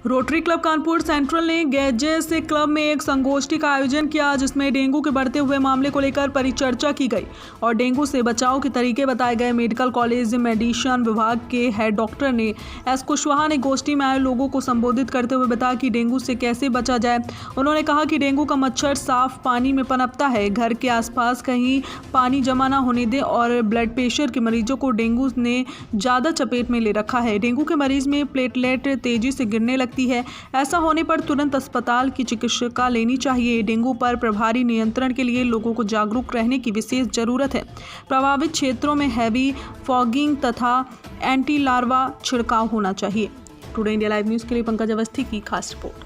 Rotary club Kanpur central ने gauges club में एक संगोष्ठी का आयोजन किया, जिसमें डेंगू के बढ़ते हुए मामले को लेकर परिचर्चा की गई और डेंगू से बचाव के तरीके बताए गए। मेडिकल कॉलेज मेडिसिन विभाग के हेड डॉक्टर ने एस कुशवाहा ने गोष्ठी में आए लोगों को संबोधित करते हुए बताया कि डेंगू से कैसे बचा जाए। उन्होंने कहा कि डेंगू का मच्छर साफ पानी में पनपता है, घर के आसपास कहीं पानी जमा ना होने दें और ब्लड प्रेशर के मरीजों को डेंगू ने ज़्यादा चपेट में ले रखा है। डेंगू के मरीज में प्लेटलेट तेजी से गिरने लगती है, ऐसा होने पर तुरंत अस्पताल की चिकित्सा लेनी चाहिए। डेंगू पर प्रभावी नियंत्रण के लिए लोगों को जागरूक रहने की विशेष जरूरत है। प्रभावित क्षेत्रों में हैवी फॉगिंग तथा एंटी लार्वा छिड़काव होना चाहिए। टुडे इंडिया लाइव न्यूज़ के लिए पंकज अवस्थी की खास report.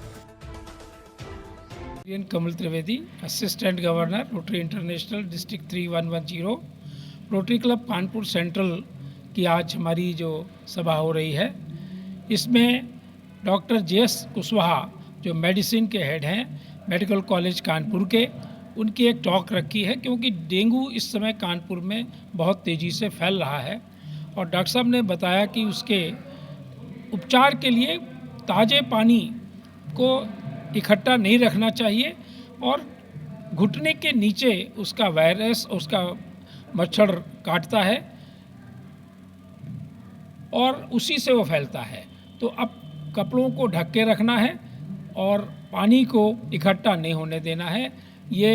Kamal Trivedi, assistant governor, Rotary International district 3110, Rotary club Kanpur central की आज हमारी जो सभा हो रही है, इसमें डॉक्टर जेएस कुशवाहा जो मेडिसिन के हेड हैं मेडिकल कॉलेज कानपुर के, उनकी एक टॉक रखी है, क्योंकि डेंगू इस समय कानपुर में बहुत तेज़ी से फैल रहा है और डॉक्टर साहब ने बताया कि उसके उपचार के लिए ताज़े पानी को इकट्ठा नहीं रखना चाहिए और घुटने के नीचे उसका वायरस, उसका मच्छर काटता है और उसी से वो फैलता है। तो अब कपड़ों को ढक के रखना है और पानी को इकट्ठा नहीं होने देना है। ये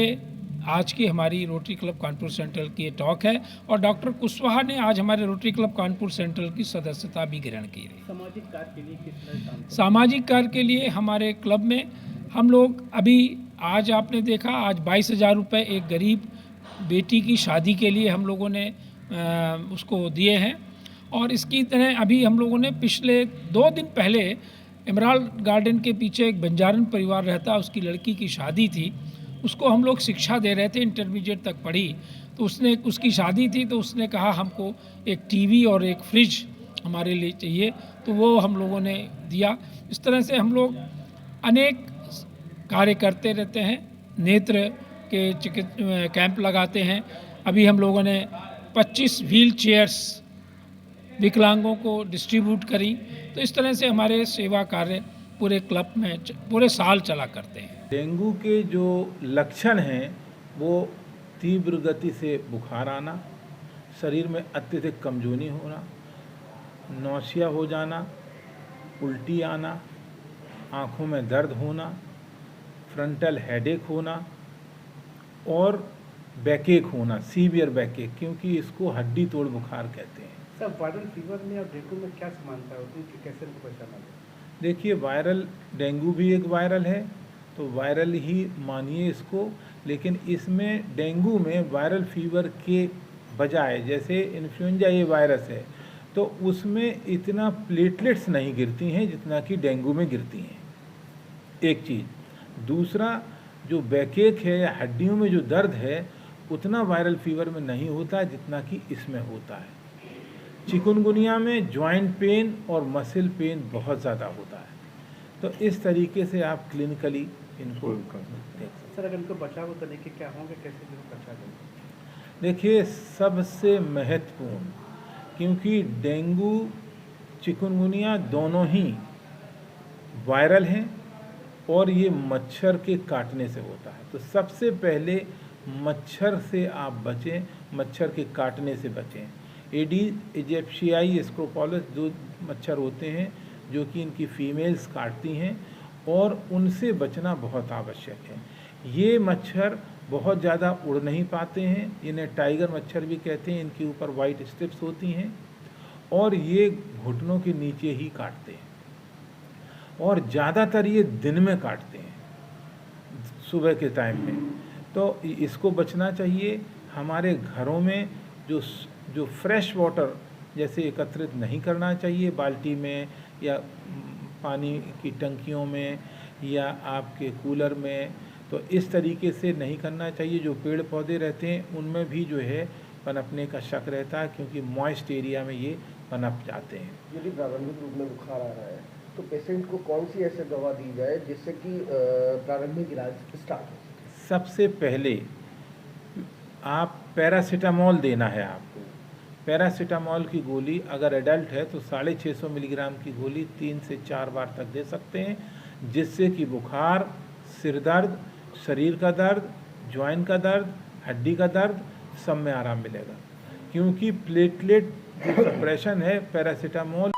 आज की हमारी रोटरी क्लब कानपुर सेंट्रल की टॉक है और डॉक्टर कुशवाहा ने आज हमारे रोटरी क्लब कानपुर सेंट्रल की सदस्यता भी ग्रहण की है। सामाजिक कार्य के लिए किस तरह काम? सामाजिक कार्य के लिए हमारे क्लब में हम लोग अभी आज आपने देखा, आज 22,000 रुपये एक गरीब बेटी की शादी के लिए हम लोगों ने उसको दिए हैं। और इसकी तरह अभी हम लोगों ने पिछले 2 दिन पहले इमराल्ड गार्डन के पीछे एक बंजारन परिवार रहता, उसकी लड़की की शादी थी, उसको हम लोग शिक्षा दे रहे थे, इंटरमीडिएट तक पढ़ी, तो उसकी शादी थी, तो उसने कहा हमको एक टीवी और एक फ्रिज हमारे लिए चाहिए, तो वो हम लोगों ने दिया। इस तरह से हम लोग अनेक कार्य करते रहते हैं, नेत्र के कैंप लगाते हैं। अभी हम लोगों ने 25 व्हील चेयर्स विकलांगों को डिस्ट्रीब्यूट करी। तो इस तरह से हमारे सेवा कार्य पूरे क्लब में पूरे साल चला करते हैं। डेंगू के जो लक्षण हैं वो तीव्र गति से बुखार आना, शरीर में अत्यधिक कमजोरी होना, नौसिया हो जाना, उल्टी आना, आँखों में दर्द होना, फ्रंटल हेडेक होना और बैकेक होना, सीवियर बैकेक, क्योंकि इसको हड्डी तोड़ बुखार कहते हैं। सर, वायरल फीवर में और डेंगू में क्या समानता होती है कि कैसे इनको पहचाना जाए? देखिए, वायरल डेंगू भी एक वायरल है, तो वायरल ही मानिए इसको, लेकिन इसमें डेंगू में वायरल फीवर के बजाय, जैसे इन्फ्लुएंजा ये वायरस है, तो उसमें इतना प्लेटलेट्स नहीं गिरती हैं जितना कि डेंगू में गिरती हैं, एक चीज़। दूसरा, जो बैकेक है या हड्डियों में जो दर्द है, उतना वायरल फीवर में नहीं होता है जितना कि इसमें होता है। चिकुनगुनिया में जॉइंट पेन और मसल पेन बहुत ज़्यादा होता है। तो इस तरीके से आप क्लिनिकली इनको देख सकते हैं। सर, अगर इनको बचाव के तरीके क्या होंगे, कैसे इनको बचा दें? देखिए, सबसे महत्वपूर्ण, क्योंकि डेंगू चिकुनगुनिया दोनों ही वायरल हैं और ये मच्छर के काटने से होता है, तो सबसे पहले मच्छर से आप बचें, मच्छर के काटने से बचें। एडीज इजिप्शियाई स्क्रोपोलस 2 मच्छर होते हैं जो कि इनकी फीमेल्स काटती हैं और उनसे बचना बहुत आवश्यक है। ये मच्छर बहुत ज़्यादा उड़ नहीं पाते हैं, इन्हें टाइगर मच्छर भी कहते हैं, इनके ऊपर वाइट स्ट्रिप्स होती हैं और ये घुटनों के नीचे ही काटते हैं और ज़्यादातर ये दिन में काटते हैं, सुबह के टाइम में। तो इसको बचना चाहिए। हमारे घरों में जो फ्रेश वाटर जैसे एकत्रित नहीं करना चाहिए, बाल्टी में या पानी की टंकियों में या आपके कूलर में, तो इस तरीके से नहीं करना चाहिए। जो पेड़ पौधे रहते हैं उनमें भी जो है पनपने का शक रहता है, क्योंकि मॉइस्ट एरिया में ये पनप जाते हैं। यदि प्रारंभिक रूप में बुखार आ रहा है तो पेशेंट को कौन सी ऐसी दवा दी जाए जिससे कि प्रारंभिक इलाज स्टार्ट हो? सबसे पहले आप पैरासीटामोल देना है आपको। पैरासीटामोल की गोली अगर एडल्ट है तो 650 मिलीग्राम की गोली 3 से 4 बार तक दे सकते हैं, जिससे कि बुखार, सिर दर्द, शरीर का दर्द, जॉइंट का दर्द, हड्डी का दर्द सब में आराम मिलेगा। क्योंकि प्लेटलेट जो सप्रेशन है पैरासीटामोल